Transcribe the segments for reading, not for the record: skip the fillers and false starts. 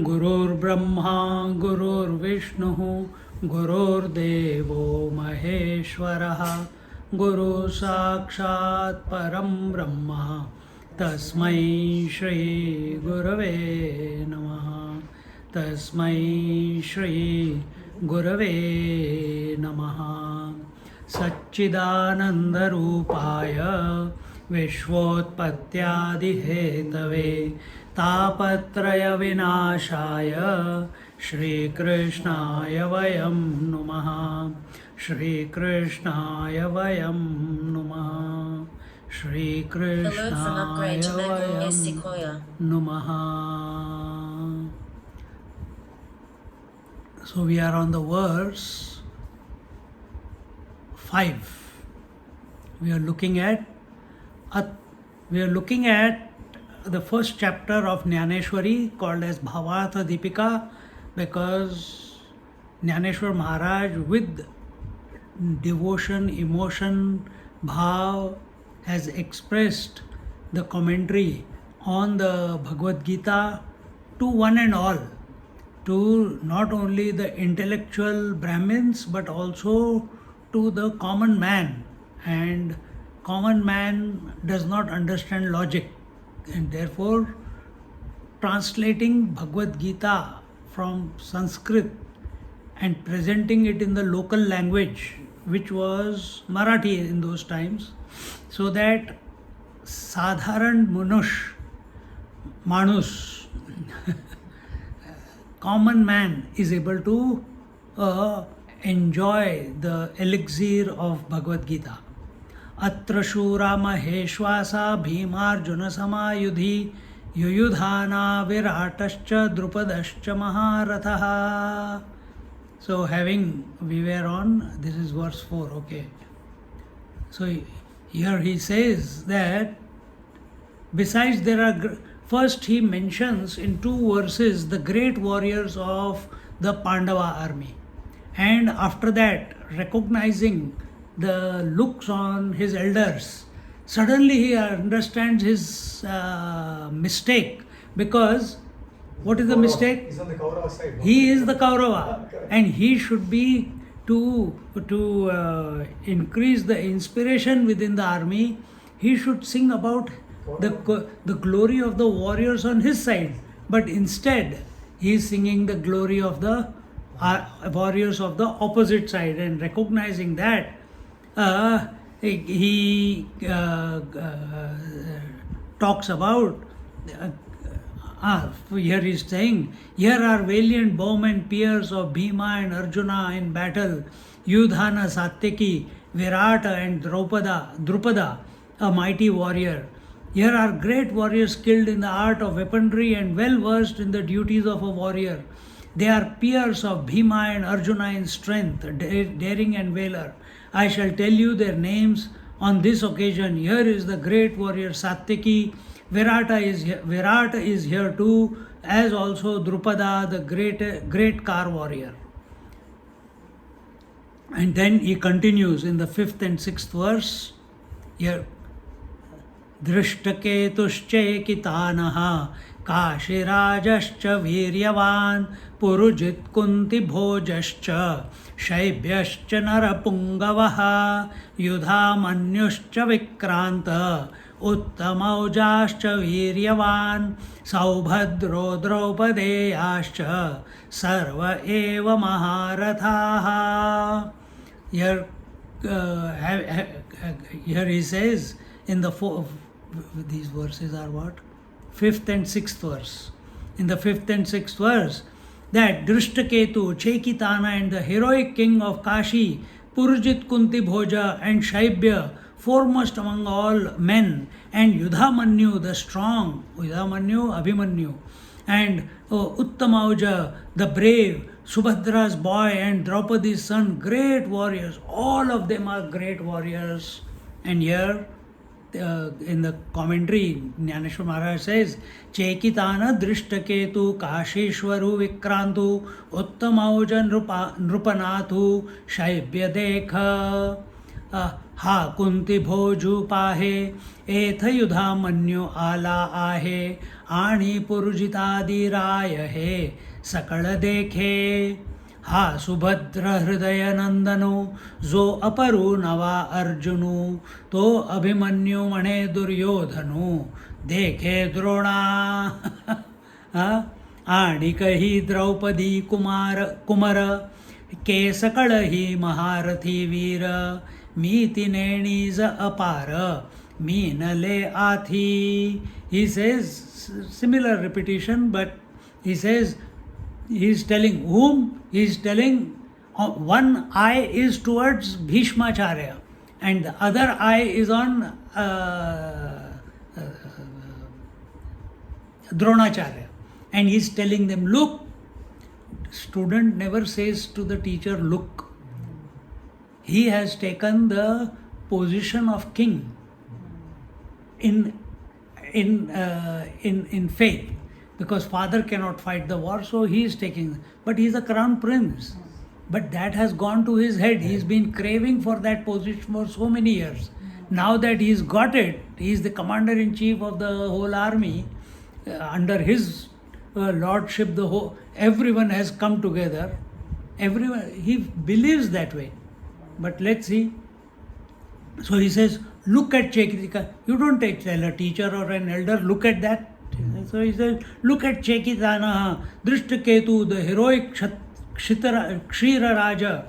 गुरुर्ब्रह्मा गुरुर्विष्णुः गुरुर्देवो महेश्वरः गुरु साक्षात् परं ब्रह्म तस्मै श्री गुरवे नमः तस्मै श्री गुरवे नमः सच्चिदानन्दरूपाय विश्वोत्पत्त्यादिहेतवे तापत्रयविनाशाय श्रीकृष्णाय वयं नुमः श्रीकृष्णाय वयं नुमः श्रीकृष्णाय वयं नुमः. So we are on the verse 5. We are looking at the first chapter of Jnaneshwari, called as Bhavartha Deepika, because Jnaneshwar Maharaj, with devotion, emotion, bhav, has expressed the commentary on the Bhagavad Gita to one and all, to not only the intellectual Brahmins but also to the common man. And common man does not understand logic, and therefore translating Bhagavad Gita from Sanskrit and presenting it in the local language, which was Marathi in those times, so that Sadharan Manus, common man, is able to enjoy the elixir of Bhagavad Gita. Atra shura maheshwasa bhimarjuna samayudhi yuyudhana viratascha drupadascha maharathaha. So we were on, this is verse 4, okay. So here he says that besides first he mentions in 2 verses the great warriors of the Pandava army. And after that, recognizing the looks on his elders, suddenly he understands his mistake, because what is the mistake? He's on the Kaurava side. He is the Kaurava, and he should be to increase the inspiration within the army. He should sing about the glory of the warriors on his side, but instead he is singing the glory of the warriors of the opposite side. And recognizing that, he talks about, here he is saying, here are valiant bowmen, peers of Bhima and Arjuna in battle, Yudhana, Satyaki, Virata and Drupada, a mighty warrior. Here are great warriors skilled in the art of weaponry and well versed in the duties of a warrior. They are peers of Bhima and Arjuna in strength, daring and valor. I shall tell you their names on this occasion. Here is the great warrior Satyaki. Virata is here too, as also Drupada, the great car warrior. And then he continues in the 5th and 6th verse. Here, Drishtaketushchekitanaha Kashirajascha Viryavan Purujit Kunti Bhojascha Shaibhyascha Narapungavaha Yudhamanyuscha Vikranta Uttamaujascha Viryavan Saubhadro Draupadeyascha Sarva Eva Maharathaha. Here he says in the these verses are what? 5th and 6th verse. In the 5th and 6th verse, that Drishtaketu, Chekitana, and the heroic king of Kashi, Purjit Kunti Bhoja and Shaibhya, foremost among all men, and Yudhamanyu, the strong, Yudhamanyu, Abhimanyu, and Uttamauja, the brave, Subhadra's boy and Draupadi's son, great warriors. All of them are great warriors. And here, in the commentary, Jnaneshwari Maharaj says, Chekitana drishtaketu kashishwaru vikrantu uttamauja nrupanathu shaibya dekha ha kunti bhoju pahe एथ युधा मन्यु आला आहे आणि पुरुजितादि राय हे सकळ देखे हा सुभद्र हृदय नंदनु जो अपरु नवा अर्जुनु तो अभिमन्यु म्हणे दुर्योधनु देखे द्रोणा आणि कही द्रौपदी कुमर के सकळ ही महारथी वीर मी तिनेणीज अपार मीनले आथी. He says similar repetition, but he says he is telling whom? He is telling one eye is towards Bhishmacharya and the other eye is on Dronacharya, and he is telling them, look. Student never says to the teacher, look. He has taken the position of king in faith, because father cannot fight the war, so he is taking. But he is a crown prince. But that has gone to his head. He has been craving for that position for so many years. Now that he has got it, he is the commander-in-chief of the whole army. Under his lordship, everyone has come together. Everyone, he believes that way. But let's see. So he says, look at Chekitika. You don't tell a teacher or an elder, look at that. So he says, look at Chekitana, Drishtaketu, the heroic Kshira Raja,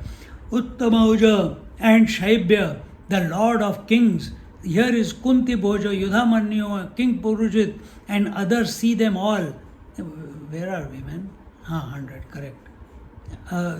Uttamauja and Shaibya, the Lord of Kings. Here is Kunti Bhoja, Yudhamanyu, King Purujit, and others, see them all. Where are we, man? 100, correct.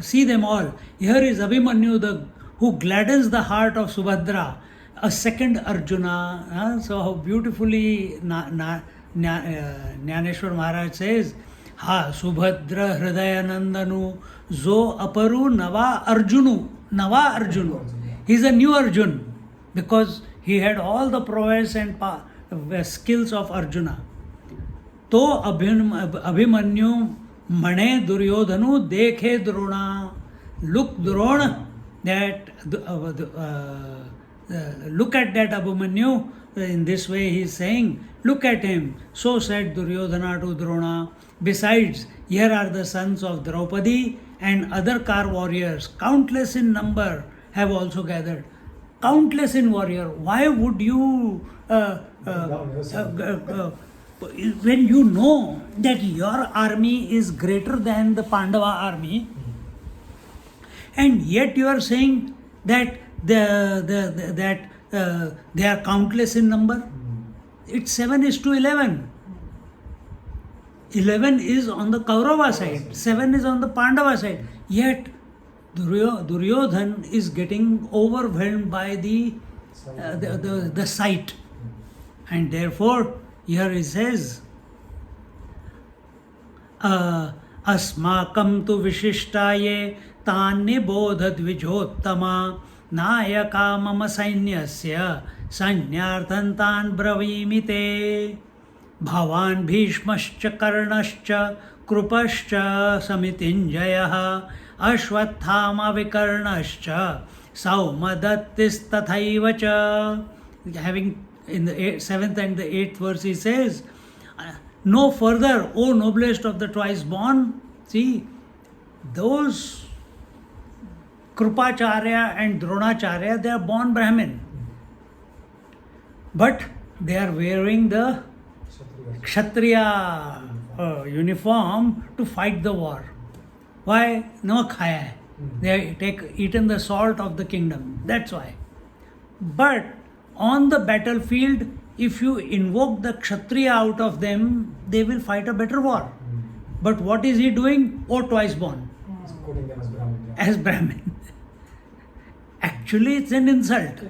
See them all. Here is Abhimanyu, who gladdens the heart of Subhadra, a second Arjuna. So how beautifully Jnaneshwari Maharaj says, Ha Subhadra Hridaya Nandanu Zo Aparu Nava Arjunu. Nava Arjunu. He is a new Arjun because he had all the prowess and skills of Arjuna. To Abhimanyu Mane Duryodhanu Dekhe Drona. Look Drona, that look at that Abhimanyu. In this way he is saying, look at him. So said Duryodhana to Drona. Besides, here are the sons of Draupadi and other car warriors, countless in number, have also gathered. Countless in warrior. Why would you, when you know that your army is greater than the Pandava army, and yet you are saying that they are countless in number? It's 7:11. 11 is on the Kaurava side, 7 is on the Pandava side. Yet Duryodhan is getting overwhelmed by the sight. And therefore, here he says, Asmakam tu vishishtaye tanye bodha dvijottama nayaka mama sainyasya sanyarthantan bravimite Bhavan Bhishmascha Karnascha Krupascha Samitinjayah Ashwathama Vikarnascha Saumadattis Tathaivacha. Having in the 7th and the 8th verse he says, no further, O noblest of the twice born. See, those Krupacharya and Dronacharya, they are born Brahmin. But they are wearing the Kshatriya uniform to fight the war. Why? No khaya hai. They have eaten the salt of the kingdom. That's why. But on the battlefield, if you invoke the Kshatriya out of them, they will fight a better war. But what is he doing? Oh, twice born. Quoting them as Brahmin. As Brahmin. Actually, it's an insult.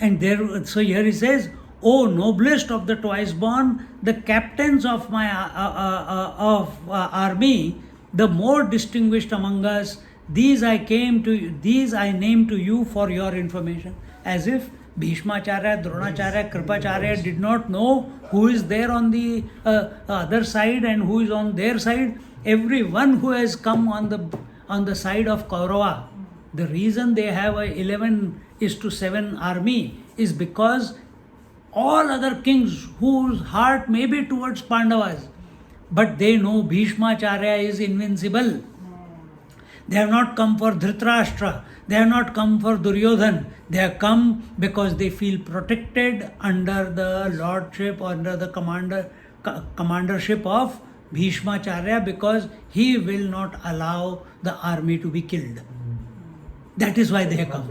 And there, so here he says, O noblest of the twice born, the captains of my army, the more distinguished among us, these I name to you for your information. As if Bhishmacharya, Dronacharya, Kripacharya did not know who is there on the other side and who is on their side. Everyone who has come on the side of Kaurava, the reason they have a 11:7 army is because all other kings whose heart may be towards Pandavas, but they know Bhishmacharya is invincible. They have not come for Dhritarashtra, they have not come for Duryodhan, they have come because they feel protected under the lordship, under the commandership of Bhishmacharya, because he will not allow the army to be killed. That is why they have come.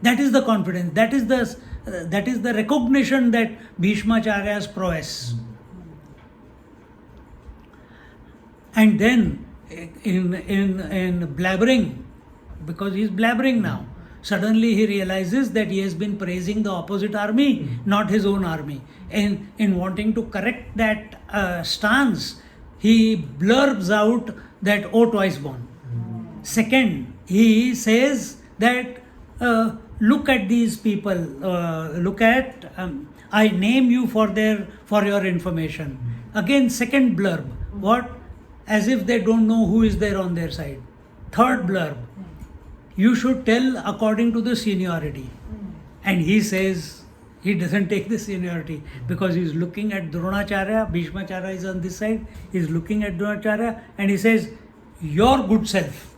That is the confidence. That is the recognition that Bhishmacharya's prowess. And then in blabbering, because he is blabbering now, suddenly he realizes that he has been praising the opposite army, not his own army. And in wanting to correct that stance, he blurbs out that, oh, twice born. Second, he says that look at these people, I name you for your information. Again, second blurb. What? As if they don't know who is there on their side. Third blurb. You should tell according to the seniority. And he says he doesn't take the seniority because he's looking at Dronacharya. Bhishmacharya is on this side. He's looking at Dronacharya and he says, your good self.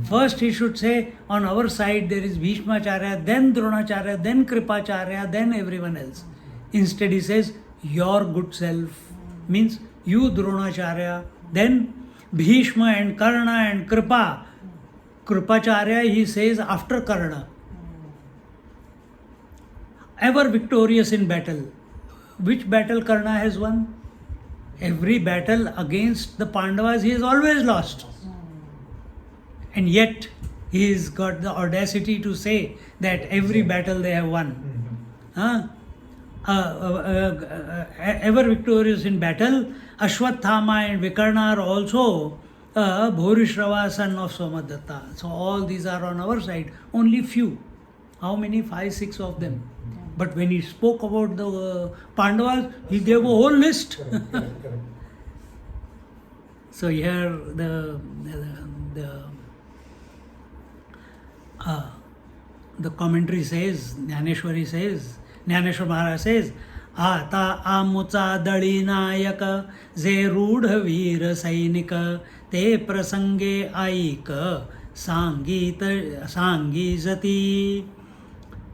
First he should say, on our side there is Bhishmacharya, then Dronacharya, then Kripacharya, then everyone else. Instead he says, your good self. Means you Dronacharya, then Bhishma and Karna and Kripa. Kripacharya he says after Karna. Ever victorious in battle. Which battle Karna has won? Every battle against the Pandavas he has always lost. And yet he has got the audacity to say that every battle they have won. Ever victorious in battle. Ashwathama and Vikarna are also Bhurishrava, son of Somadatta. So all these are on our side. Only few. How many? 5, 6 of them. But when he spoke about the Pandavas, he gave a whole list. So here the commentary says, Jnaneshwari Maharaj says, Ata amucha dali nayak ze rudha veer sainika te prasange aika sangi zati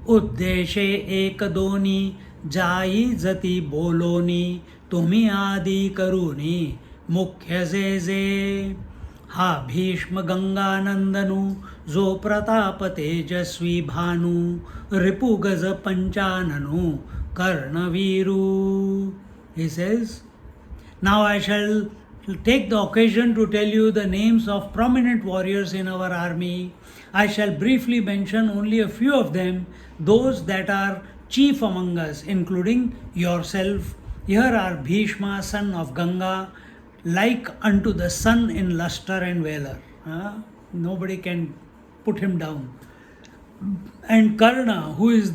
uddeshe ek doni jai zati boloni tumi adi karuni mukhya ze ha bhishma ganga nandanu zo pratap tejasvi bhanu ripu gaza panchananu Karnaviru. He says, now I shall take the occasion to tell you the names of prominent warriors in our army. I shall briefly mention only a few of them, those that are chief among us, including yourself. Here are Bhishma, son of Ganga, like unto the sun in luster and valor. Nobody can put him down. And Karna, who is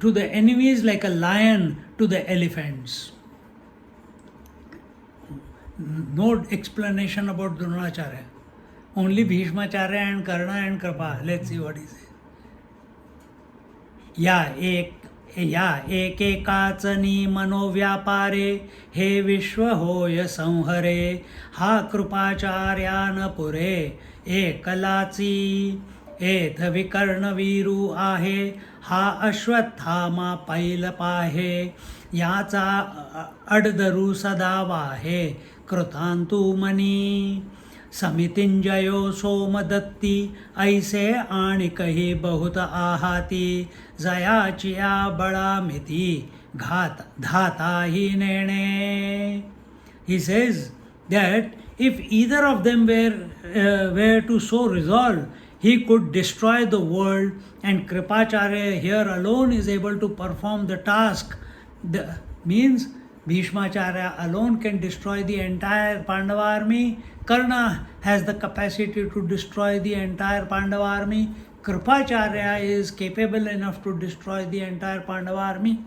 to the enemies like a lion to the elephants. No explanation about Dronacharya. Only Bhishmacharya and Karna and Kripa. Let's see what he says. या एकेकाचनी मनोव्यापारे हे विश्व होय संहरे हा कृपाचार्यान पुरे एकलाची एथ विकर्णवीरू आहे हा अश्वत्थामा पैल पाहे याचा अडदरू सदा वाहे कृतांतु मनी समितिंजयो सोमदत्ती ऐसे आणिकही बहुत आहाती जयाचिया बळामिती धाताही नेणे. He says that if either of them were to so resolve, he could destroy the world, and Kripacharya here alone is able to perform the task. Means Bhishmacharya alone can destroy the entire Pandava army. Karna has the capacity to destroy the entire Pandava army. Kripacharya is capable enough to destroy the entire Pandava army.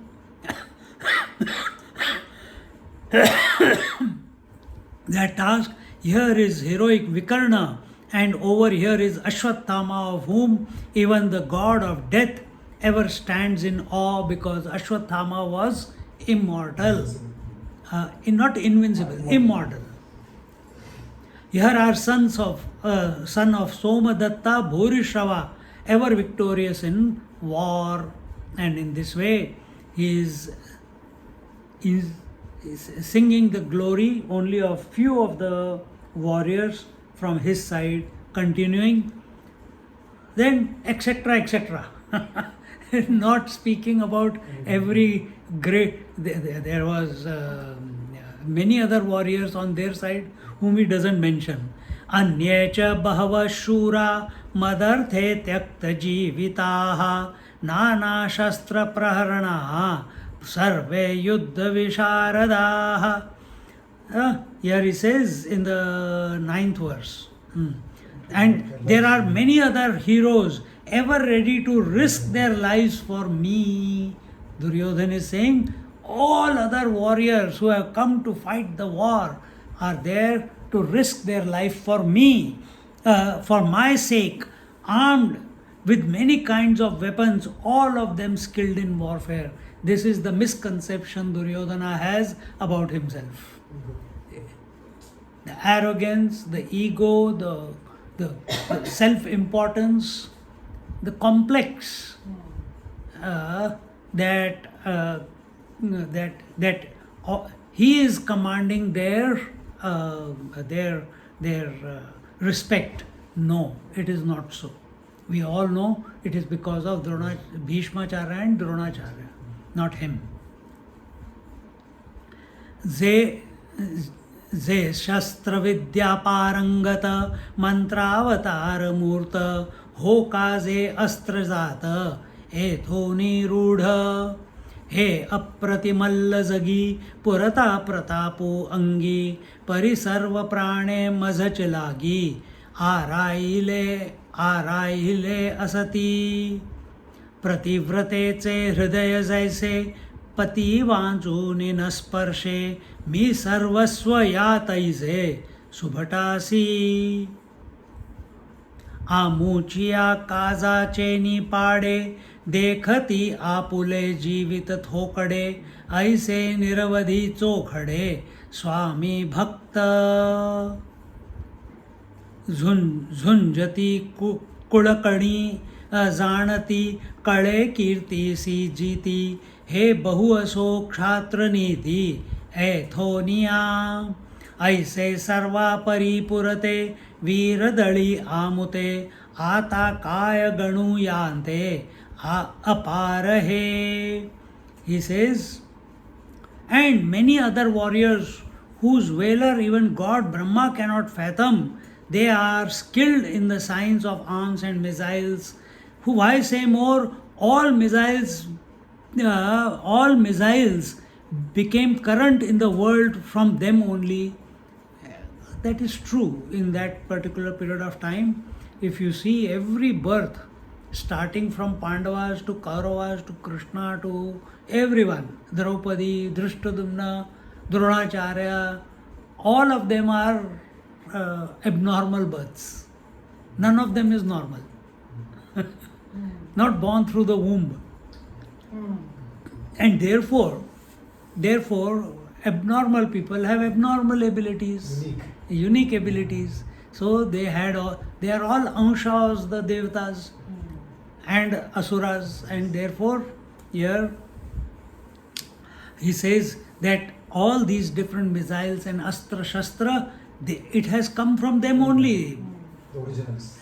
That task here is heroic Vikarna, and over here is Ashwathama, of whom even the god of death ever stands in awe, because Ashwathama was immortal. Not invincible, immortal. Here are son of Somadatta, Bhurishrava, ever victorious in war, and in this way he is singing the glory only of few of the warriors from his side, continuing, then etc. etc. Not speaking about every great, there was many other warriors on their side whom he doesn't mention. Anyecha bahava shura madarthe tyakta jivitaha nana shastra praharanaha sarve yuddha visharadaha. Here he says in the 9th verse. And there are many other heroes ever ready to risk their lives for me. Duryodhana is saying, all other warriors who have come to fight the war are there to risk their life for me, for my sake, armed with many kinds of weapons, all of them skilled in warfare. This is the misconception Duryodhana has about himself. The arrogance, the ego, the self-importance, the complex that he is commanding their respect. No, it is not so. We all know it is because of Bhishmacharya and Dronacharya, not him. जे शस्त्र विद्या पारंगत मंत्रावतार मूर्त हो काजे अस्त्र जात एथोनी रूढ हे अप्रतिमल्ल जगी पुरता प्रतापो अंगी परिसर्व प्राणे मजच लागी आराइले असती प्रतिव्रतेचे हृदय जैसे पती वांचूनि न स्पर्शे मी सर्वस्व या तैसे सुभटासी आमुचिया काजाचे निपाडे देखती आपुले जीवित थोकडे ऐसे निरवधी चोखडे स्वामी भक्त झुंजती कुळकणी जाणती कळे कीर्तीसी जीती हे बहु असो क्षात्र नीती ऐथोनिया ऐसे सर्वा परिपुरते वीरदळी आमुते आता काय गणू यांते अपार हे. He says, and many other warriors whose valor even God Brahma cannot fathom, they are skilled in the science of arms and missiles. Who, why say more? All missiles became current in the world from them only. That is true in that particular period of time. If you see every birth, starting from Pandavas to Kauravas to Krishna to everyone, Draupadi, Drishtadumna, Dronacharya, all of them are abnormal births. None of them is normal. Not born through the womb. And therefore, abnormal people have abnormal abilities, unique abilities. So they are all anshas, the devatas and asuras, and therefore here he says that all these different missiles and astra shastra, it has come from them only. The originals.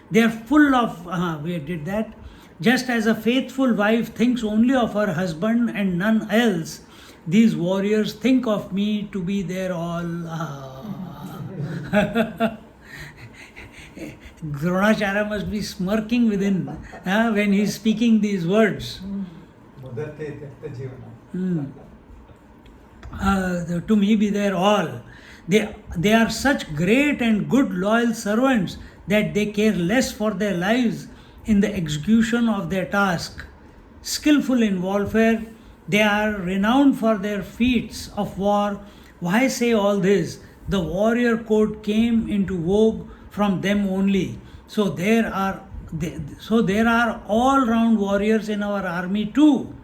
They are full of, we did that. Just as a faithful wife thinks only of her husband and none else, these warriors think of me to be their all. Dronacharya must be smirking within when he is speaking these words. to me be their all. They are such great and good loyal servants that they care less for their lives in the execution of their task. Skillful in warfare, they are renowned for their feats of war. Why say all this? The warrior code came into vogue from them only. So there are all-round warriors in our army too.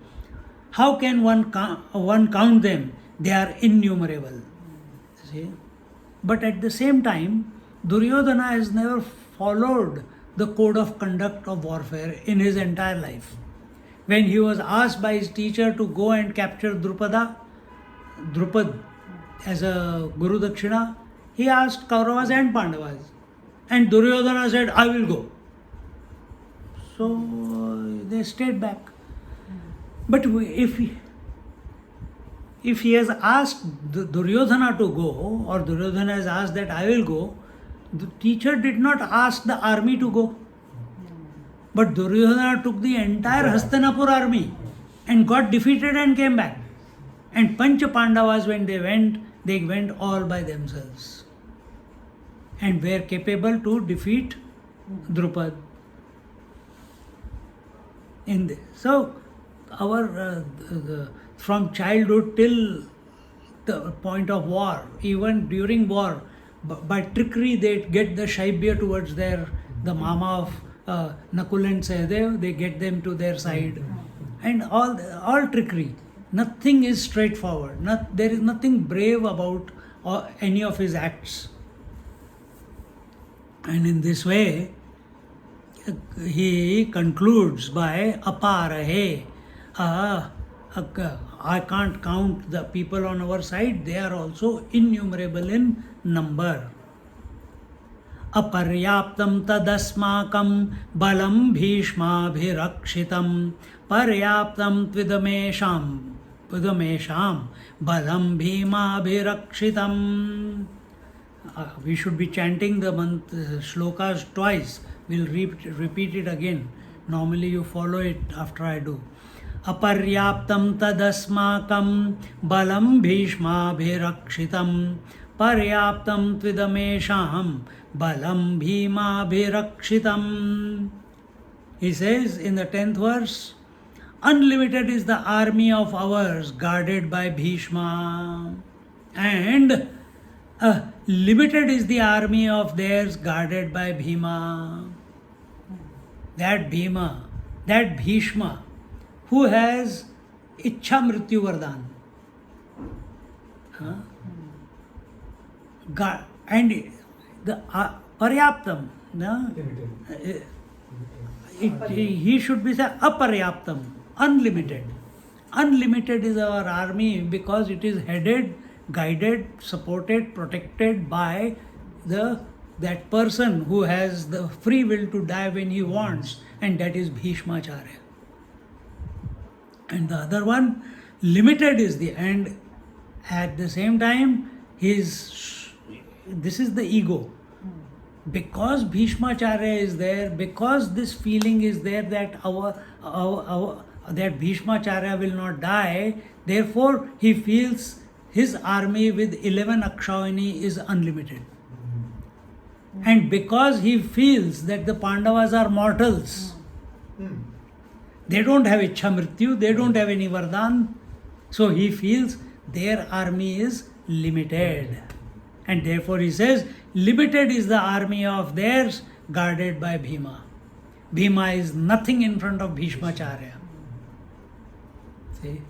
How can one count them? They are innumerable. See? But at the same time, Duryodhana has never followed the code of conduct of warfare in his entire life. When he was asked by his teacher to go and capture Drupad as a Guru Dakshina, he asked Kauravas and Pandavas. And Duryodhana said, I will go. So they stayed back. But if he has asked Duryodhana to go, or Duryodhana has asked that I will go, the teacher did not ask the army to go. But Duryodhana took the entire Hastinapur army and got defeated and came back. And Pancha Pandavas, when they went all by themselves and were capable to defeat Drupad. So, our from childhood till the point of war, even during war, by trickery they get the Shaibya towards the mama of Nakul and Sahadev, they get them to their side, and all trickery. Nothing is straightforward. There is nothing brave about any of his acts. And in this way, he concludes by aparahe. I can't count the people on our side. They are also innumerable in number. Aparyaptam tadasmakam balam bhishmabhirakshitam paryaptam tvidamesham balam bhimabhirakshitam. We should be chanting the shlokas twice. We'll repeat it again. Normally you follow it after I do. Aparyaptam tadasmakam balam bhishmabhirakshitam paryaptam tvidamesham balam bhimabhirakshitam. He says in the 10th verse, unlimited is the army of ours guarded by Bhishma, and limited is the army of theirs guarded by Bhima. That Bhishma, who has Ichha Mrityu Vardhan. And the Paryaptam, he should be said Aparyaptam, unlimited. Unlimited is our army because it is headed, guided, supported, protected by that person who has the free will to die when he wants, and that is Bhishmacharya. And the other one, limited is and at the same time, this is the ego. Because Bhishmacharya is there, because this feeling is there that that Bhishmacharya will not die, therefore he feels his army with 11 Akshayani is unlimited. And because he feels that the Pandavas are mortals, they don't have Ichha Mrityu, they don't have any Vardhan, so he feels their army is limited. And therefore he says, limited is the army of theirs guarded by Bhima. Bhima is nothing in front of Bhishmacharya. See?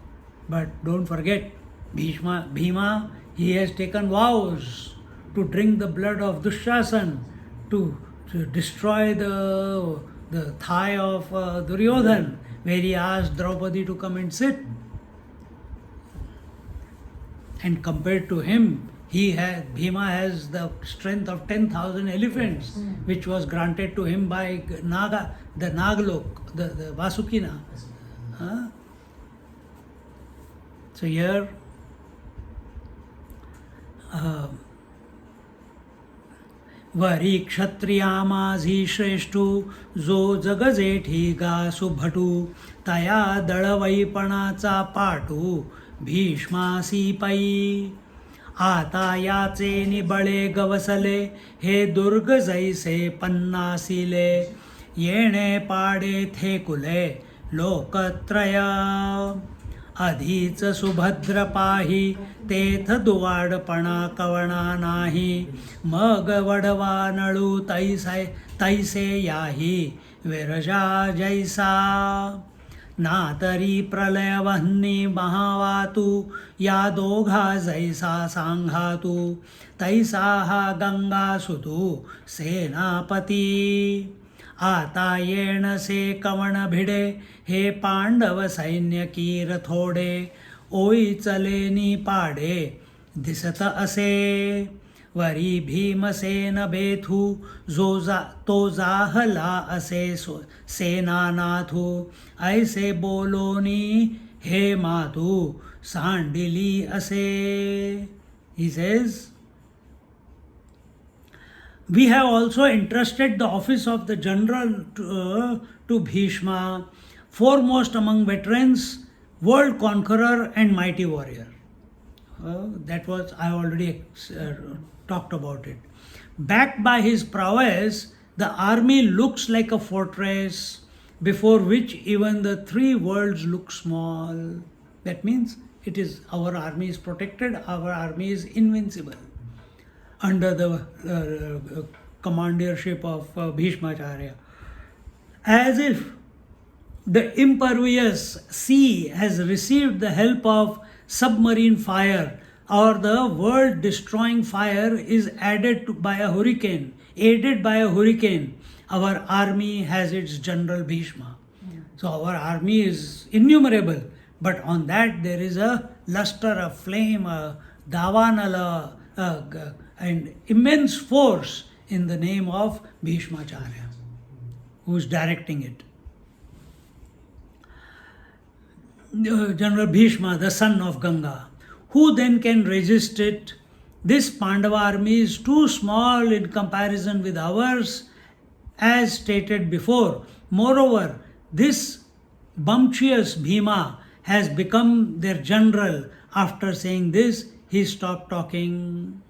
But don't forget, Bhima, he has taken vows to drink the blood of Dushasan, to destroy the thigh of Duryodhan, where he asked Draupadi to come and sit. And compared to him, Bhima has the strength of 10,000 elephants, which was granted to him by the Nagalok, the Vasukina. So here, वरी क्षत्रियामाझी श्रेष्ठू जो जगजेठी गा सुभटू तया दळवैपणाचा पाटू भीष्मासी पै. आता याचे निबळे गवसले, हे दुर्ग जैसे पन्नासिले. येणे पाडे थेकुले लोकत्रय. आधीच सुभद्र पाही, तेथ दुवाडपणा कवणा नाही. मग वडवा नळू तैसे याही, विरजा जैसा. ना तरी प्रलय वह्नी महावातू, या दोघा जैसा सांघातू. तैसा हा गंगासुतू सेनापती. आता येणसे कवण भिडे, हे पांडव सैन्य कीर थोडे. ओई चलेनी पाडे दिसत असे, वरी भीमसेन बेथू. तो जाहला असे सेनानाथू. ऐसे बोलोनी हे मातू, सांडिली असे. He says, we have also entrusted the office of the general to Bhishma, foremost among veterans, world conqueror and mighty warrior. That was, I already talked about it. Backed by his prowess, the army looks like a fortress before which even the three worlds look small. That means it is, our army is protected, our army is invincible under the commandership of Bhishmacharya. As if the impervious sea has received the help of submarine fire, or the world destroying fire is aided by a hurricane, our army has its general Bhishma. So our army is innumerable, but on that there is a luster, a flame, a davanala, and immense force in the name of Bhishmacharya, who is directing it. General Bhishma, the son of Ganga. Who then can resist it? This Pandava army is too small in comparison with ours, as stated before. Moreover, this bumptious Bhima has become their general. After saying this, he stopped talking.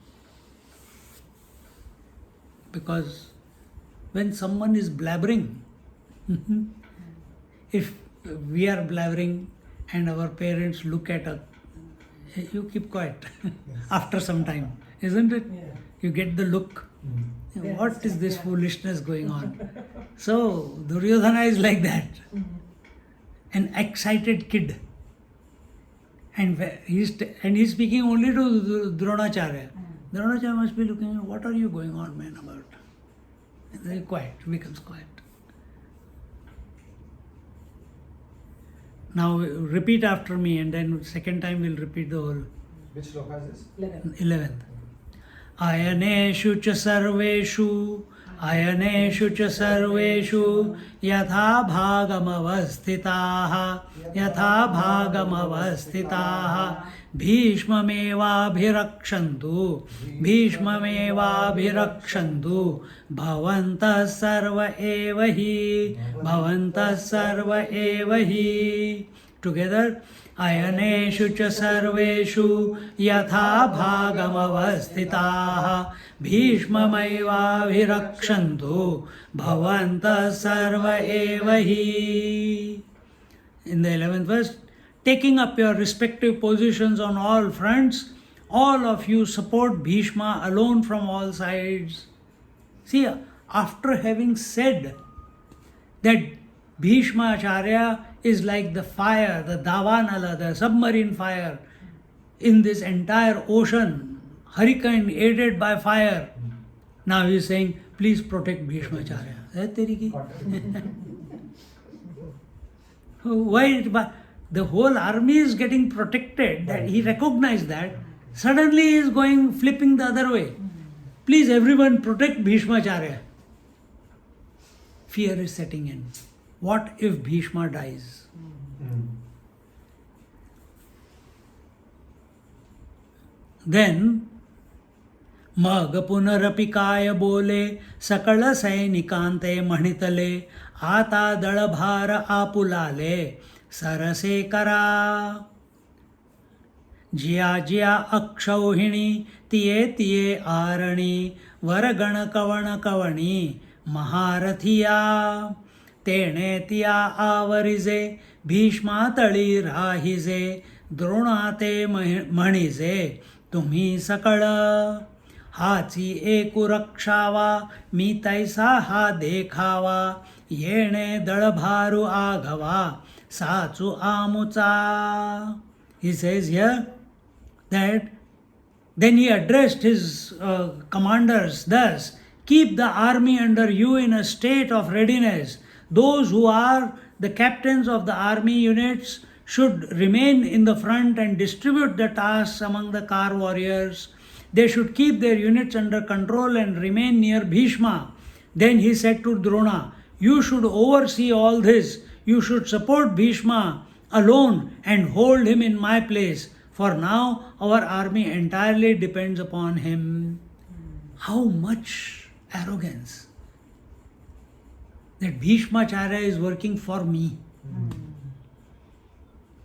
Because when someone is blabbering, if we are blabbering and our parents look at us, you keep quiet after some time, isn't it? Yeah. You get the look. Yeah. What is this foolishness going on? So Duryodhana is like that, an excited kid, and he's speaking only to Dronacharya. Dronacharya must be looking, what are you going on, man, about? And then quiet, becomes quiet. Now repeat after me, and then second time we'll repeat the whole. Which shloka is this? 11th. Ayaneshu cha sarveshu, ayaneshu cha sarveshu, yatha bhagam avasthitaha, yatha bhagam avasthitaha, bhishmameva bhirakshantu, bhishmameva bhirakshantu, bhavantah sarva evahi, bhavantah sarva evahi. Together, ayaneshu cha sarveshu yatha bhagam avasthitaha bhishmamaiva virakshantu bhavantah sarva evahi. In the 11th verse, taking up your respective positions on all fronts, all of you support Bhishma alone from all sides. See, after having said that Bhishma Acharya is like the fire, the Davanala, the submarine fire in this entire ocean, hurricane aided by fire. Now he is saying, please protect Bhishma Acharya. Why? The whole army is getting protected, that he recognized that. Suddenly he is going, flipping the other way. Please everyone protect Bhishma Acharya. Fear is setting in. What if Bhishma dies? Then, मग पुनरपि काय बोले सकळ सैनिकांते म्हणितले आता दळभार आपुलाले सरसे करा. जिया जिया अक्षौहिणी तिये तिये आरणी वरगण कवण कवणी महारथिया तेणे तिया आवरिजे भीष्मा तळी राहिजे द्रोणाते म्हणिजे तुम्ही सकळ हाची एकू रक्षावा मी तैसा हा देखावा येणे दळभारू आघवा साचू आमुचा. He says here that then he addressed his commanders thus, keep the army under you in a state of readiness. Those who are the captains of the army units should remain in the front and distribute the tasks among the car warriors. They should keep their units under control and remain near Bhishma. Then he said to Drona, you should oversee all this. You should support Bhishma alone and hold him in my place. For now our army entirely depends upon him. How much arrogance that Bhishmacharya is working for me.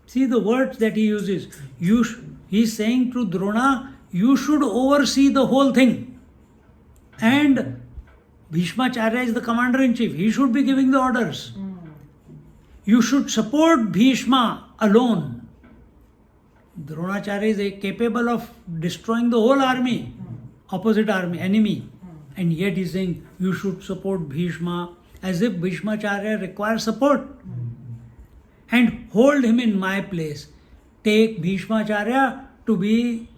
See the words that he uses. He is saying to Drona, you should oversee the whole thing. And Bhishmacharya is the commander-in-chief. He should be giving the orders. You should support Bhishma alone. Dronacharya is capable of destroying the whole army, opposite army, enemy. And yet he is saying, you should support Bhishma, as if Bhishmacharya requires support. And hold him in my place. Take Bhishmacharya to be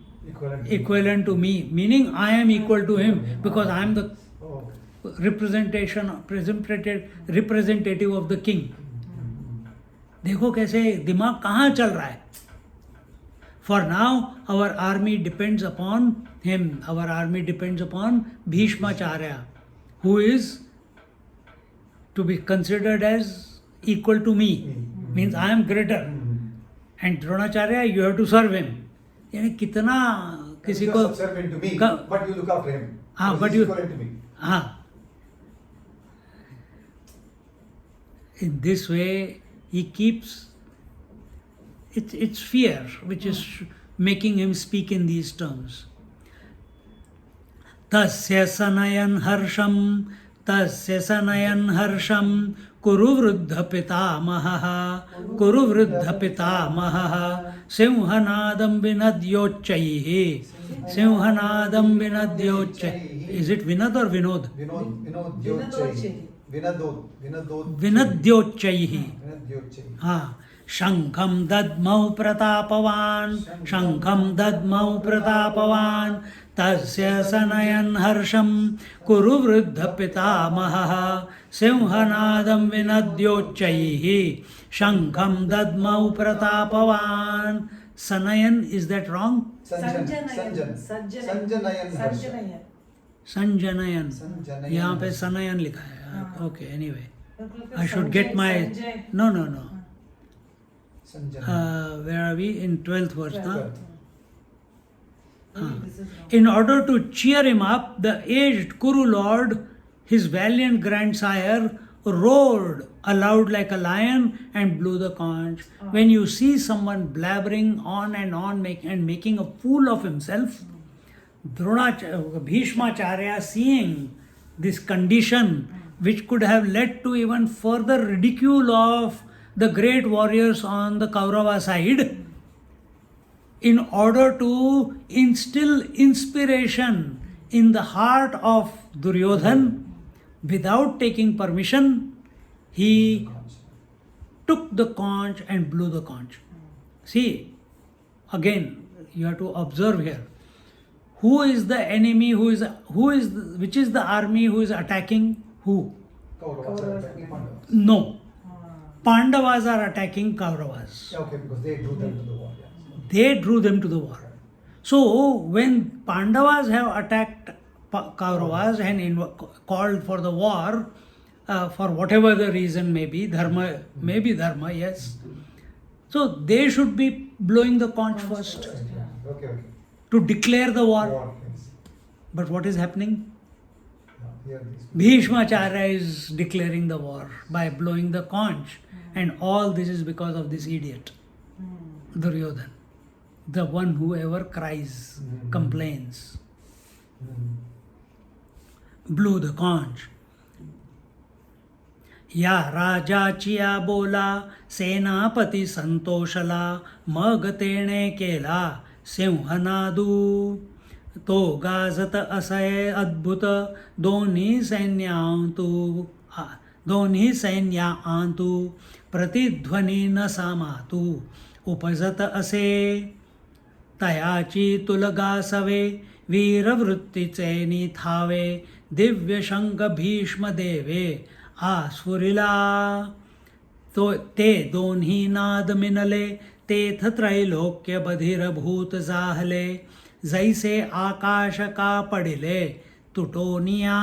equivalent to me, meaning I am equal to him because I am the representative of the king. देखो कैसे दिमाग कहाँ चल रहा है. For now our army depends upon him. Our army depends upon Bhishmacharya, who is to be considered as equal to me. Means I am greater. And Dronacharya, you have to serve him. यानी कितना किसी को subservient to me, but you look after him. हाँ, but he's you equivalent to me. हाँ. In this way, he keeps. It's fear which is making him speak in these terms. Tasya sanayan harsham kuru vruddha pitamaha simhanadam vinadyochaihi. Is it Vinad or Vinod? Vinadyochaihi. हाँ. शंखम दद्मौ प्रतापवान तस्य सनयन हर्षम कुरु वृद्ध पितामहः सिंहनादं विनद्योच्चैः शंखम दद्मौ प्रतापवान. Sanayan, is that wrong? Sanjanayan. यहाँ पे सनयन लिखा है. Okay, anyway. I should get my... No. Where are we? In 12th verse. In order to cheer him up, the aged Kuru Lord, his valiant grandsire, roared aloud like a lion and blew the conch. When you see someone blabbering on and making a fool of himself, Bhishmacharya, seeing this condition, which could have led to even further ridicule of the great warriors on the Kaurava side, in order to instill inspiration in the heart of Duryodhan, without taking permission, he took the conch and blew the conch. See, again, you have to observe here. Who is the enemy? Which is the army who is attacking who? No. Pandavas are attacking Kauravas. Okay, because they drew them to the war. They drew them to the war. So when Pandavas have attacked Kauravas and called for the war, for whatever the reason may be, dharma, yes. So they should be blowing the conch first. Okay. To declare the war. But what is happening? Bhishmacharya is declaring the war by blowing the conch. And all this is because of this idiot, Duryodhan. the one who ever cries, complains. Blew the conch. या राजाची या बोला सेनापती संतोषला, मग तेणे केला सिंहनादू. तो गाजत असे अद्भुत दोन्ही सैन्यांतू प्रतिध्वनी न सामातू. उपजत असे तयाची तुलगासवे, वीरवृत्तीचे निथावे, दिव्य शंख भीष्म देवे आस्फुरिला. ते दोन्ही नाद मिनले, तेथ त्रैलोक्य बधिरभूत जाहले, जैसे आकाश का पडिले तुटोनिया.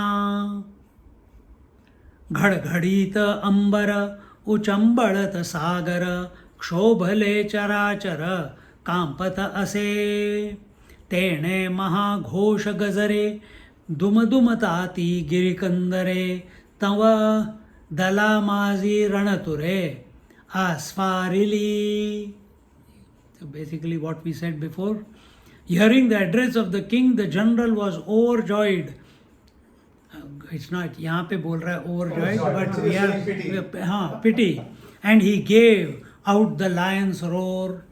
घडघडीत अंबर, उचंबळत सागर, क्षोभले चराचर कांपत असे. तेणे महाघोष गजरे, दुमदुमताती गिरिकंदरे, तव दला माझी रणतुरे आस्फारिली. So basically what we said before, hearing the address of the king, the general was overjoyed. It's not, यहाँ पे बोल रहा है overjoyed, but we are, हाँ, pity. And he gave out the lion's roar.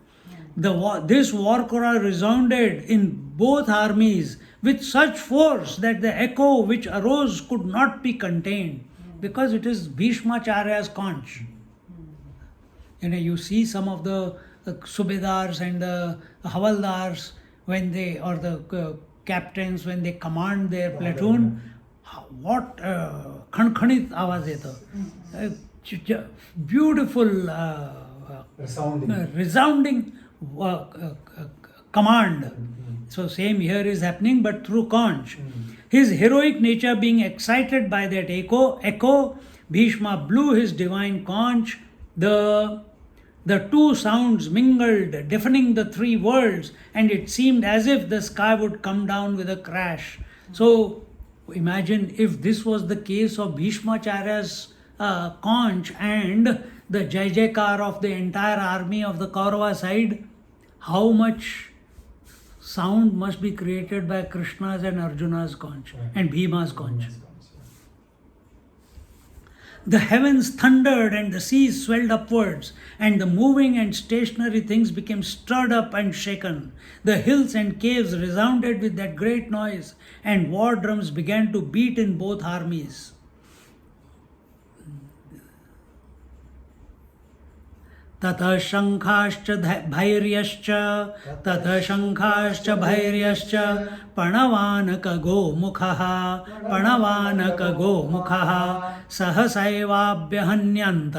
This war cry resounded in both armies with such force that the echo which arose could not be contained, because it is Bhishmacharya's conch. You see some of the subedars and the havaldars when they, or the captains when they command their platoon, what खणखणीत आवाज येतो, beautiful resounding command. So same here is happening, but through conch. His heroic nature being excited by that echo, Bhishma blew his divine conch. The two sounds mingled, deafening the three worlds, and it seemed as if the sky would come down with a crash. So imagine if this was the case of Bhishmacharya's conch and the Jai Jaikar of the entire army of the Kaurava side, how much sound must be created by Krishna's and Arjuna's conch and Bhima's conch. The heavens thundered and the seas swelled upwards, and the moving and stationary things became stirred up and shaken. The hills and caves resounded with that great noise, and war drums began to beat in both armies. ततः शंखाश्च भैर्यश्च पणवानक गोमुखः सहसैवाभ्यहन्यन्त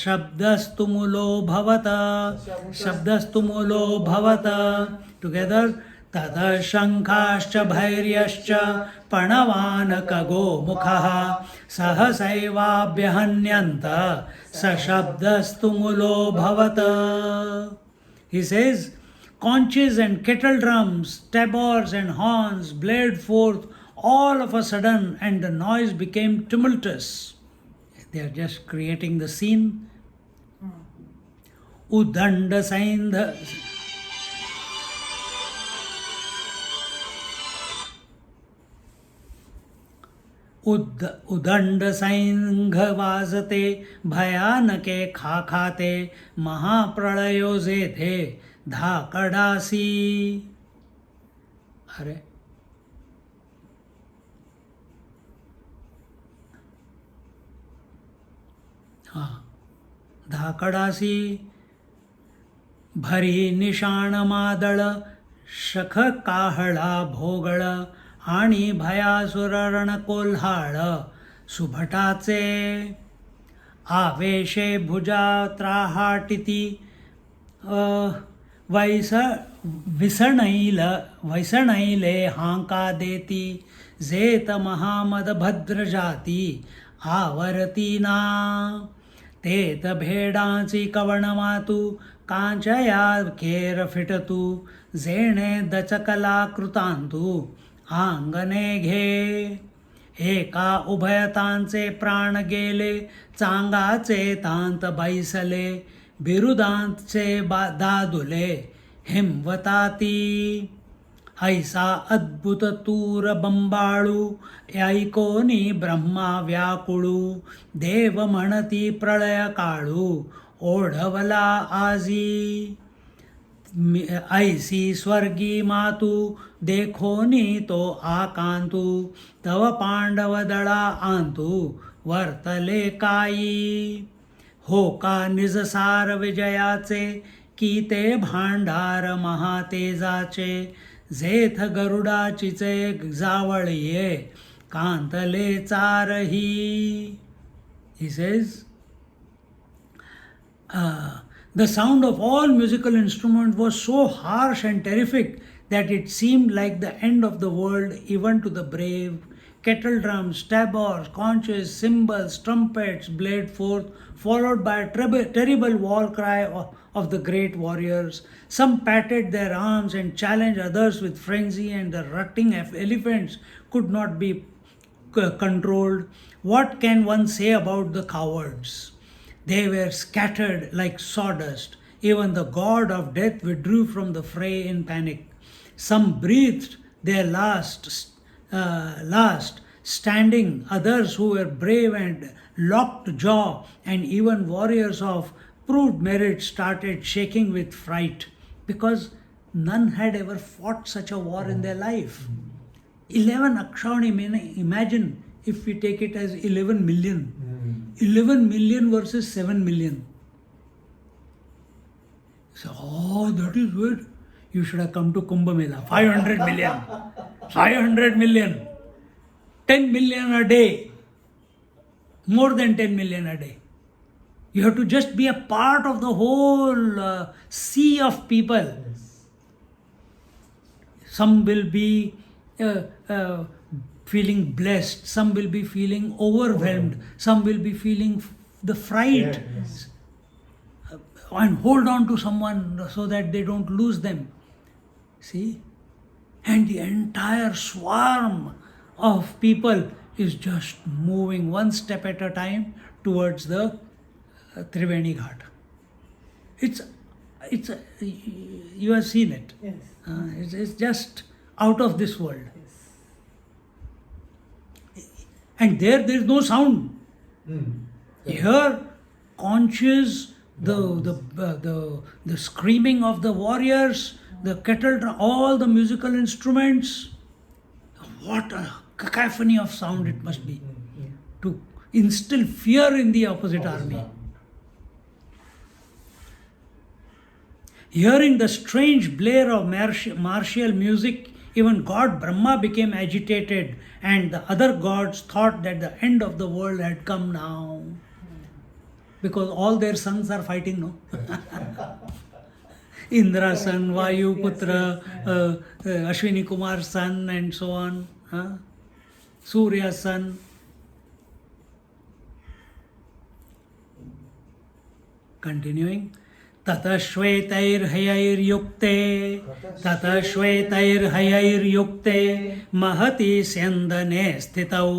शब्दस्तुमुलो भवत together. ततः शंखाश्च भैर्यश्च पणवानकगोमुखः सहसैवाभ्यहन्यन्त सशब्दस्तुमुलो भवत. He says, conches and kettle drums, tabors and horns blared forth all of a sudden, and the noise became tumultuous. They are just creating the scene. Udanda Saindha. उदंड सैंघ वाजते भयानके खाखाते महाप्रलयो जेथे धाकडासी. अरे हाँ, धाकडासी भरी निशाण मादळ शख काहळा भोगळ आणि भयासुर रणकोल्हाळ सुभटाचे आवेशे भुजा त्राहाटिती वैसणैले हांका देती जेत महामद भद्रजाती आवर्तीना. तेत भेडांची कवण मातू कांचया केर फिटतू जेणे दचकला कृतांतू आंगणे घे. एका उभयतांचे प्राण गेले चांगाचे तांत बैसले बिरुदांचे दादुले हिमवताती ऐसा अद्भुत तूर बंबाळू ऐकोनी ब्रह्मा व्याकुळू देव म्हणती प्रळय काळू ओढवला आजी ऐसी स्वर्गी मातू देखोनी तो आकांतू तव पांडव दळा आंतू वर्तले काई हो का निजसार विजयाचे की ते भांडार महातेजाचे जेथ गरुडाचीचे जावळिये कांतले चारही. He says, the sound of all musical instruments was so harsh and terrific that it seemed like the end of the world even to the brave. Kettle drums, tabors, conches, cymbals, trumpets blazed forth, followed by a terrible war cry of the great warriors. Some patted their arms and challenged others with frenzy, and the rutting of elephants could not be controlled. What can one say about the cowards? They were scattered like sawdust. Even the god of death withdrew from the fray in panic. Some breathed their last, standing. Others who were brave and locked jaw, and even warriors of proved merit, started shaking with fright, because none had ever fought such a war in their life. 11 Akshauhani, imagine if we take it as 11 million. 11 million versus 7 million. So, oh, that is good. You should have come to Kumbh Mela. 500 million. 500 million. 10 million a day. More than 10 million a day. You have to just be a part of the whole sea of people. Yes. Some will be feeling blessed, some will be feeling overwhelmed, some will be feeling the fright, Yes. and hold on to someone so that they don't lose them. See? And the entire swarm of people is just moving one step at a time towards the Triveni Ghat. You have seen it. Yes. It's just out of this world. Yes. And there is no sound. Mm. Here, conches, the screaming of the warriors, the kettle drum, all the musical instruments. What a cacophony of sound it must be to instill fear in the opposite army. Hearing the strange blare of martial music, even God Brahma became agitated, and the other gods thought that the end of the world had come now. Because all their sons are fighting, no? Indra's son, Vayu Putra, Ashwini Kumar's son, and so on. Surya's son. Continuing. ततः श्वेतैर्हयैर्युक्ते महति स्यन्दने स्थितौ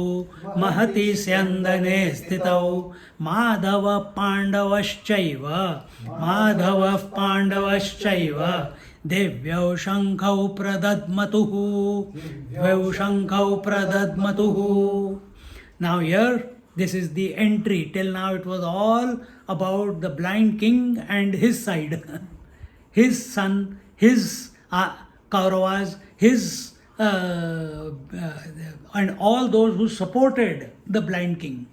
माधवः पाण्डवश्चैव दिव्यौ शङ्खौ प्रदद्मतुः. Now here, this is the entry. Till now it was all about the blind king and his side. His son, his Kauravas, his and all those who supported the blind king,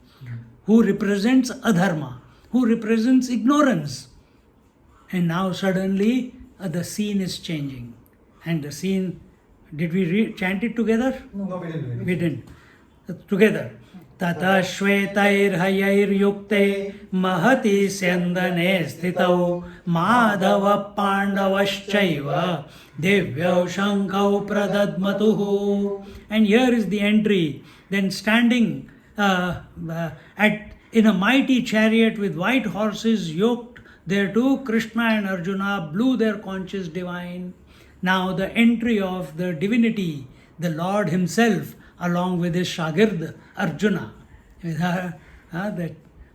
who represents adharma, who represents ignorance. And now suddenly the scene is changing. And the scene, did we chant it together? No, we didn't. We didn't. Together. ततः श्वेतैर्हयैर्युक्ते महति स्यन्दने स्थितौ माधवः पाण्डवश्चैव दिव्यौ शङ्खौ प्रदद्मतुः. And here is the entry. Then standing in a mighty chariot with white horses yoked thereto, Krishna and Arjuna blew their conches divine. Now the entry of the divinity, the Lord himself, along with his Shagird Arjuna, that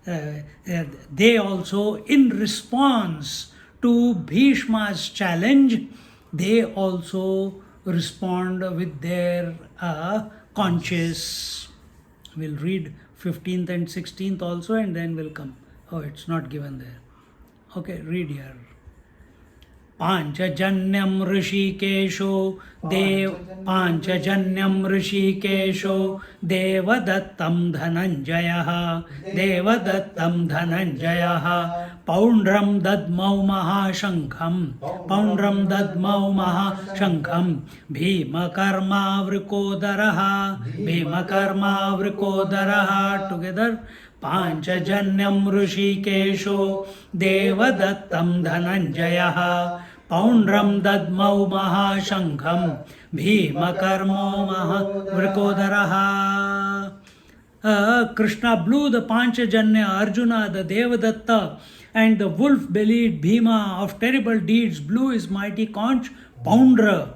they also, in response to Bhishma's challenge, they also respond with their conscious. We'll read 15th and 16th also, and then we'll come. Oh, it's not given there. Okay, read here. पांचजन्यम ऋषिकेशो देवदत्तं धनञ्जयः पौण्ड्रं दद्मौ महाशङ्खं भीमकर्मावृकोदरः together पांचजन्यम ऋषिकेशो देवदत्तं धनञ्जयः पौण्ड्रं दद्मौ महाशङ्खं भीमकर्मो महावृकोदरः. Krishna blew the Panchajanya, Arjuna, the Devadatta, and the wolf-bellied Bhima of terrible deeds blew his mighty conch, Poundra.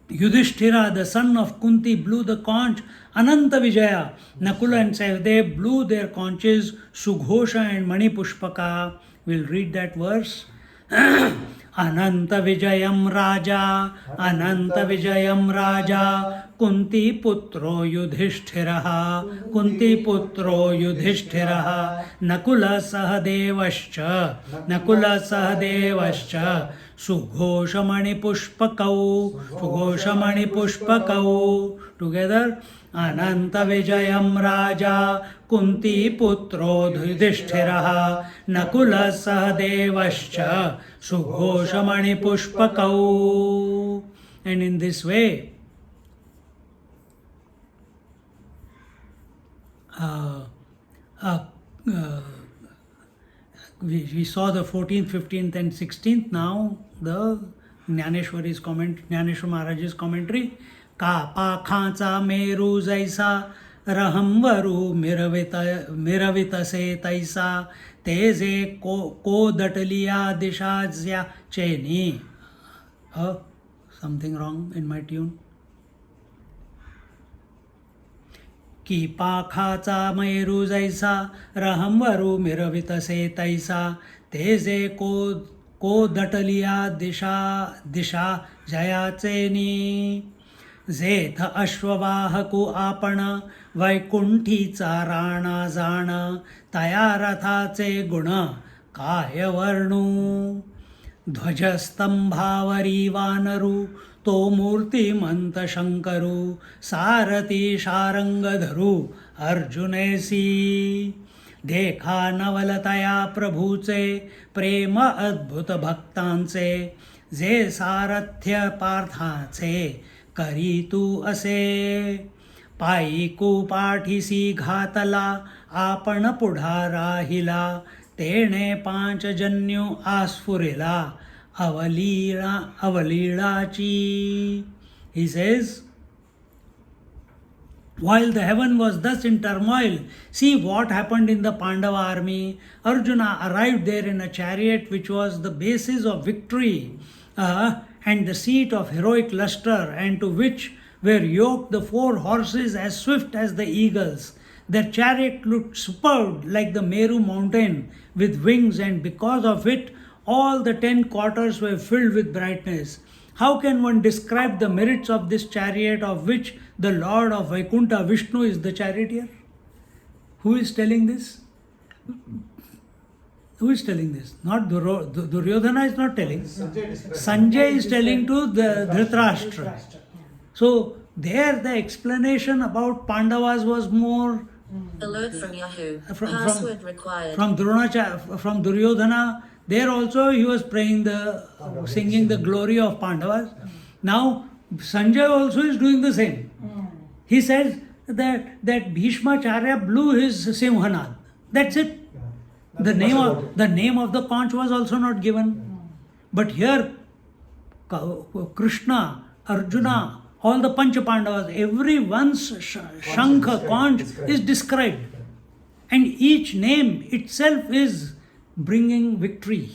Yudhishthira, the son of Kunti, blew the conch, Ananta Vijaya. Nakula and Sahdev blew their conches, Sughosha and Manipushpaka. We'll read that verse. Ananta Vijayam Raja, Kunti Putro Yudhishthiraha, Nakula Sahadevascha, Sughoshamani Pushpakau. Together, Ananta Vijayam Raja, Kunti Putro Yudhishthiraha, Nakula Sahadevascha, Sughoshamani Pushpakau. And in this way, we saw the 14th, 15th and 16th. Now the Jnaneshwari's comment, Jnaneshwar Maharaj's commentary. Ka pakhancha meru jaisa rahamvaru miravita se taisa teze ko dataliya dishajya cheni. Something wrong in my tune. Ki pakhacha meru jaisa rahamvaru miravita se taisa teze ko dataliya disha jaya cheni. Zeth Ashwavahaku Apana Vaikunठीचा राणा जाण तया रथाचे गुण काय वर्णू ध्वजस्तंभावरी वानरू तो मूर्तिमंत शंकरू सारथी शारंगधरू अर्जुनेसी देखा नवलतया प्रभूचे प्रेम अद्भुत भक्तांचे जे सारथ्य पार्थाचे करी तू असे पायीकू पाठीसी घातला आपण पुढा राहिला तेणे पांचजन्यो आस्फुरिला अवलीळाची. He says, while the heaven was thus in turmoil, see what happened in the Pandava army. Arjuna arrived there in a chariot which was the basis of victory and the seat of heroic luster, and to which were yoked the 4 horses as swift as the eagles. Their chariot looked superb like the Meru mountain with wings, and because of it all the 10 quarters were filled with brightness. How can one describe the merits of this chariot, of which the Lord of Vaikuntha, Vishnu, is the charioteer? Who is telling this? Who is telling this? Not Duryodhana is not telling. Sanjay is telling to the Dhritarashtra. So there the explanation about Pandavas was more. Alert from Yahoo. Password required. From Duryodhana, there also he was praying singing the glory of Pandavas. Now Sanjay also is doing the same. He says that Bhishma Charya blew his Simhanad. That's it. The name of the conch was also not given. But here Krishna, Arjuna, all the Pancha Pandavas, everyone's Shankha, conch is described. And each name itself is bringing victory.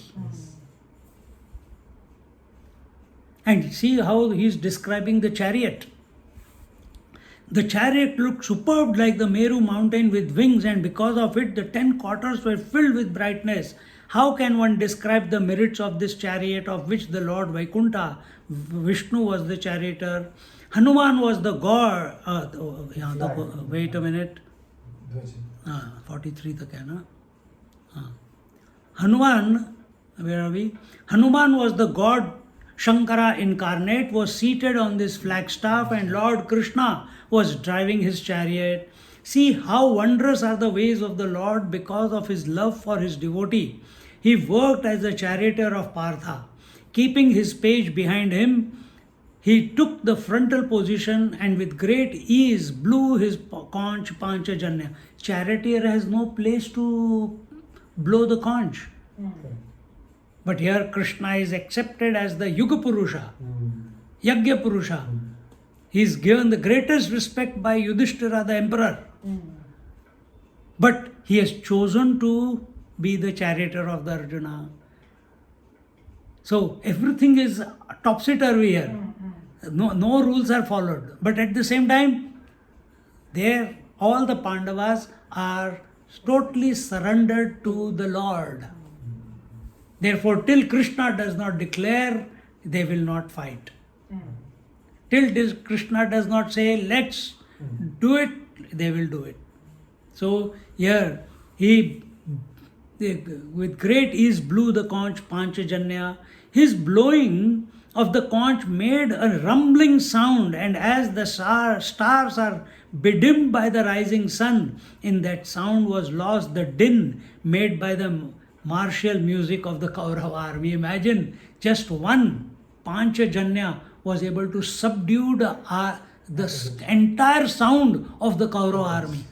And see how he is describing the chariot. The chariot looked superb like the Meru mountain with wings, and because of it, the 10 quarters were filled with brightness. How can one describe the merits of this chariot, of which the Lord Vaikuntha, Vishnu, was the charioteer? Hanuman was the god. Wait a minute. 43 tak hai na? Hanuman, where are we? Hanuman was the god Shankara incarnate, was seated on this flagstaff, and Lord Krishna was driving his chariot. See how wondrous are the ways of the Lord because of his love for his devotee. He worked as the charioteer of Partha. Keeping his page behind him, he took the frontal position and with great ease blew his conch Panchajanya. Charioteer has no place to blow the conch. But here Krishna is accepted as the Yuga Purusha, Yagya Purusha. He is given the greatest respect by Yudhishthira, the emperor. But he has chosen to be the charioteer of the Arjuna. So everything is topsy-turvy here. No rules are followed. But at the same time, there all the Pandavas are totally surrendered to the Lord. Therefore, till Krishna does not declare, they will not fight. Till Krishna does not say, let's do it, they will do it. So here, he with great ease blew the conch Panchajanya. His blowing of the conch made a rumbling sound, and as the stars are bedimmed by the rising sun, in that sound was lost the din made by the martial music of the Kaurava army. Imagine just one Panchajanya was able to subdue the entire sound of the Kaurava army.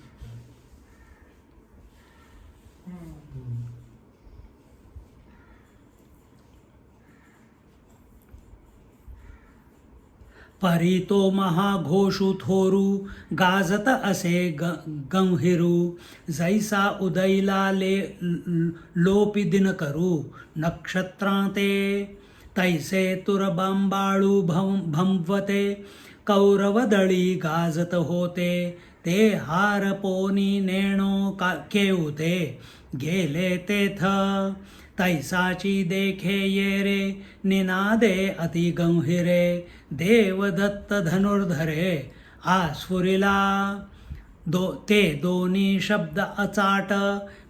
परितो महाघोषु थोरु गाजत असे गंहिरु जैसा उदैला ले लोपि दिन करु नक्षत्रांते तैसे तुरबंबाळु भंवते कौरवदळी गाजत होते ते हार पोनी नेणो केउते गेले तेथ तैसाची देखे ये रे निनादे अति गंभीरे देवदत्त धनुर्धरे आस्फुरिला ते दोन्ही शब्द अचाट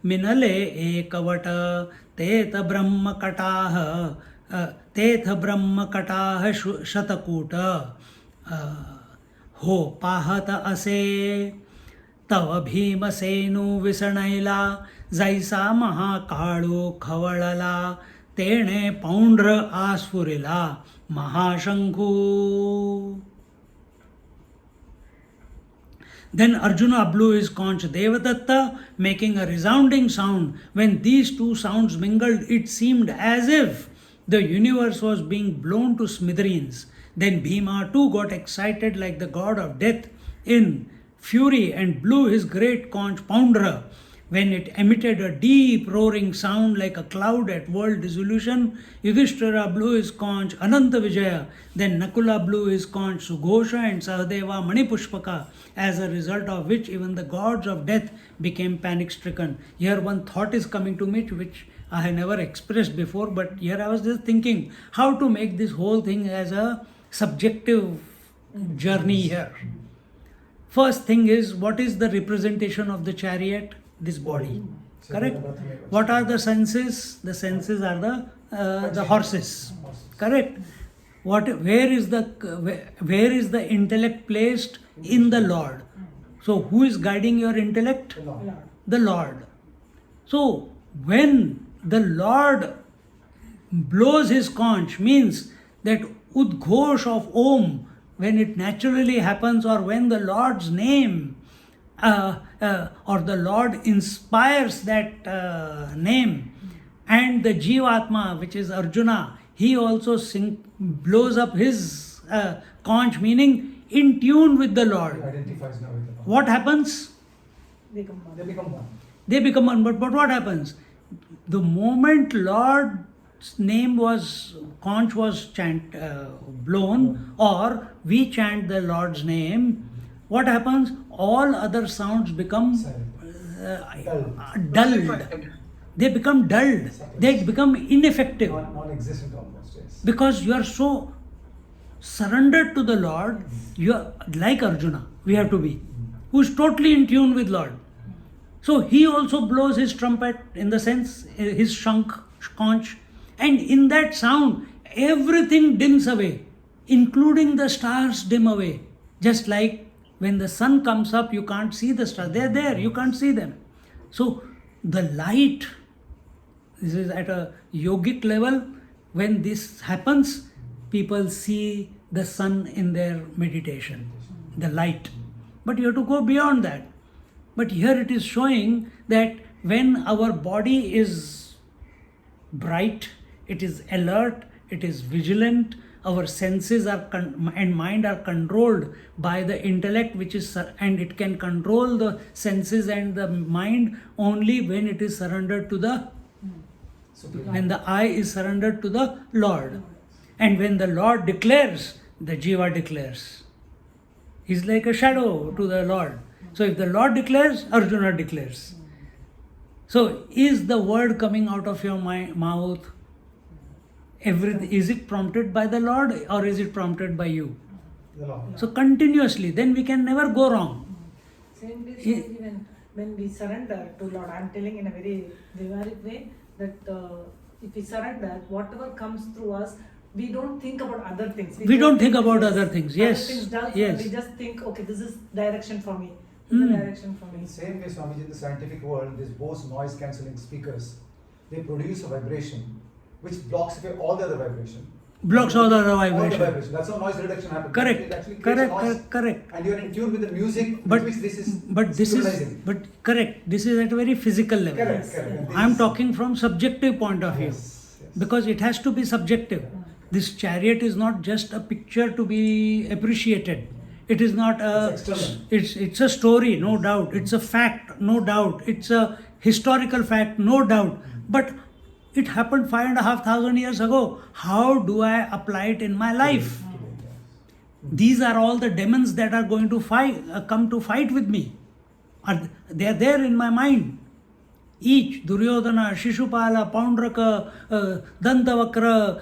मिनले एकवट तेथ ब्रह्मकटाह शतकूट हो पाहत असे तव भीमसेनु विसणैला जैसा महाकाळू खवळला तेणे Paundra आस्फुरिला महाशंखू. Then Arjuna blew his conch Devadatta, making a resounding sound. When these two sounds mingled, it seemed as if the universe was being blown to smithereens. Then Bhima too got excited like the god of death in fury and blew his great conch Poundra. When it emitted a deep roaring sound like a cloud at world dissolution, Yudhishthira blew his conch Ananta Vijaya. Then Nakula blew his conch Sughosha and Sahadeva Manipushpaka, as a result of which even the gods of death became panic-stricken. Here one thought is coming to me which I have never expressed before, but here I was just thinking how to make this whole thing as a subjective journey here. First thing is, what is the representation of the chariot? This body, correct? What are the senses? The senses are the horses, correct? Where is the intellect placed? In the Lord. So who is guiding your intellect? The Lord. So when the Lord blows his conch, means that udghosh of Om, when it naturally happens, or when the Lord's name or the Lord inspires that name, and the Jivatma, which is Arjuna, he also blows up his conch, meaning in tune with the Lord. Identifies now with the Lord. What happens? They become one. They become one. But what happens? The moment Lord's name conch was blown, or we chant the Lord's name, what happens? All other sounds become dulled. They become dulled. They become ineffective. Non-existent almost, yes. Because you are so surrendered to the Lord, you are like Arjuna, we have to be, who is totally in tune with Lord. So he also blows his trumpet, in the sense, his conch, and in that sound, everything dims away, including the stars dim away. Just like when the sun comes up, you can't see the stars. They're there, you can't see them. So the light, this is at a yogic level, when this happens, people see the sun in their meditation, the light. But you have to go beyond that. But here it is showing that when our body is bright, it is alert, it is vigilant, our senses are and mind are controlled by the intellect, which is, and it can control the senses and the mind only when it is surrendered to the, when the I is surrendered to the Lord. And when the Lord declares, the Jiva declares. He's like a shadow to the Lord. So if the Lord declares, Arjuna declares. So is the word coming out of your mouth, is it prompted by the Lord or is it prompted by you? The Lord. So continuously, then we can never go wrong. Same way, Swamiji, when we surrender to Lord, I am telling in a very Vyavharik way that if we surrender, whatever comes through us, we don't think about other things. We don't think about other things. Yes. Other things does, Yes. We just think, okay, this is direction for me. This is direction for In me. the same way, Swamiji, in the scientific world, these Bose noise cancelling speakers, they produce a vibration which blocks away all the other vibration. Blocks all the other All the vibration. vibration. That's how noise reduction happens. Correct. It actually creates a noise. Correct. And you're in tune with the music, But which this is this is stabilizing. correct. This is at a very physical level. Correct. And this I am is- talking from subjective point of view, Yes. because it has to be subjective. This chariot is not just a picture to be appreciated. It is not a. It's external. It's a story, no doubt. It's a fact, no doubt. It's a historical fact, no doubt. But it happened 5,500 years ago. How do I apply it in my life? These are all the demons that are going to come to fight with me. They are there in my mind. Each Duryodhana, Shishupala, Paundraka, Dantavakra,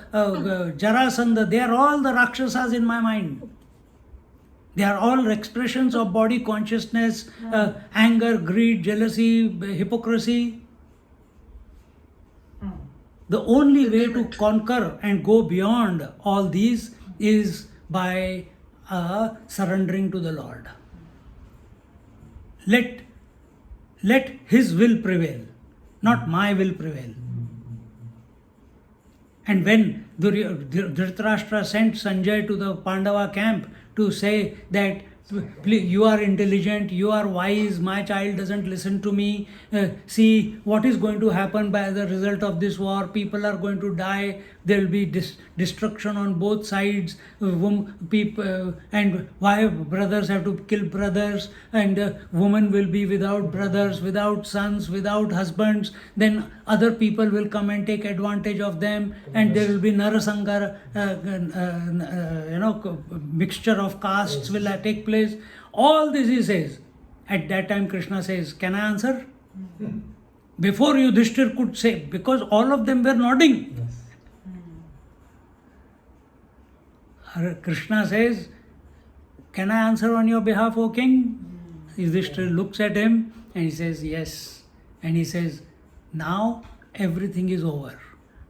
Jarasandha, they are all the Rakshasas in my mind. They are all expressions of body consciousness, anger, greed, jealousy, hypocrisy. The only way to conquer and go beyond all these is by surrendering to the Lord. Let His will prevail, not my will prevail. And when Dhritarashtra sent Sanjay to the Pandava camp to say that you are intelligent, you are wise, my child doesn't listen to me, see what is going to happen by the result of this war, people are going to die, there will be destruction on both sides, and why brothers have to kill brothers, and women will be without brothers, without sons, without husbands, then other people will come and take advantage of them, and there will be Narasangar, mixture of castes will take place. All this he says. At that time Krishna says, can I answer? Before Yudhishthir could say, because all of them were nodding. Yes. Krishna says, can I answer on your behalf, O king? Yudhishthir looks at him and he says, yes. And he says, now everything is over.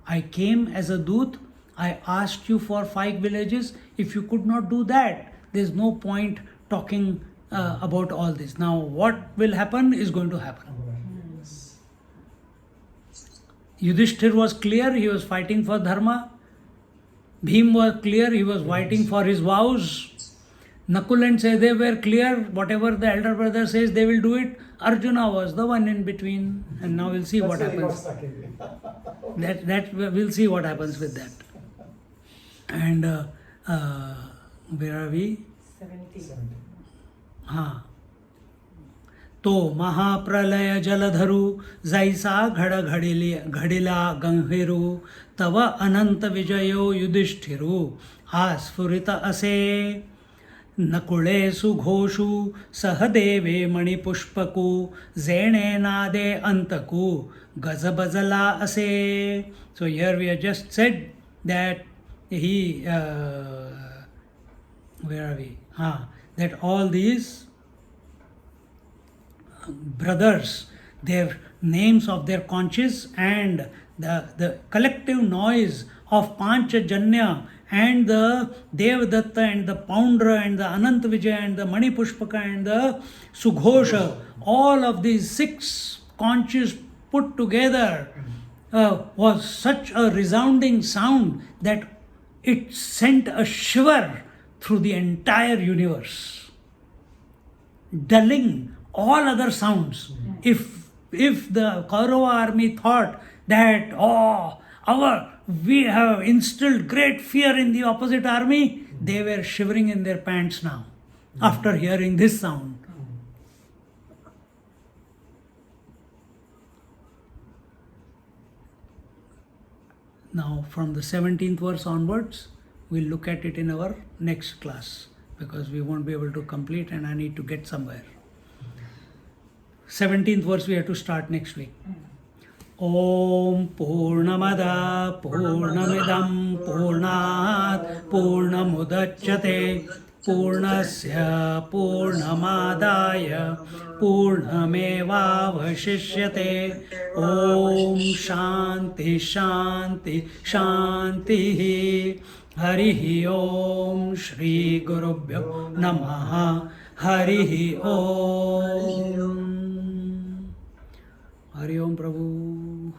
I came as a doot. I asked you for 5 villages. If you could not do that, there's no point talking about all this. Now what will happen is going to happen. Yes. Yudhishthir was clear, he was fighting for dharma. Bhim was clear, he was fighting for his vows. Nakul and Sahdev were clear, whatever the elder brother says, they will do it. Arjuna was the one in between, and now we'll see what That's why he got happens. stuck in it. That we'll see what happens with that. And where are we? 70. हाँ तो महाप्रलय जलधरु जैसा घडिला गंभीरु तव अनंत विजयो युधिष्ठिरु आस्फुरित असे नकुळे सुघोषु सहदेवे मणिपुष्पकु जेणे नादे अंतकु गजबजला असे. So here we have just said that he where are we? That all these brothers, their names of their conches and the collective noise of Panchajanya and the Devadatta and the Poundra and the Anant Vijay and the Mani Pushpaka and the Sughosha, all of these 6 conches put together was such a resounding sound that it sent a shiver through the entire universe, dulling all other sounds. If the Kaurava army thought that we have instilled great fear in the opposite army, they were shivering in their pants now after hearing this sound. Now from the 17th verse onwards, we'll look at it in our next class because we won't be able to complete and I need to get somewhere. 17th verse we have to start next week. Om Purnamada Purnamidam Purnat Purnamudachyate Purnasya Purnamadaya Purnamevavashishyate. Om Shanti Shanti Shanti. Harihi Om Shri Gurubhyo Namaha. Harihi Om. Hari Om Prabhu.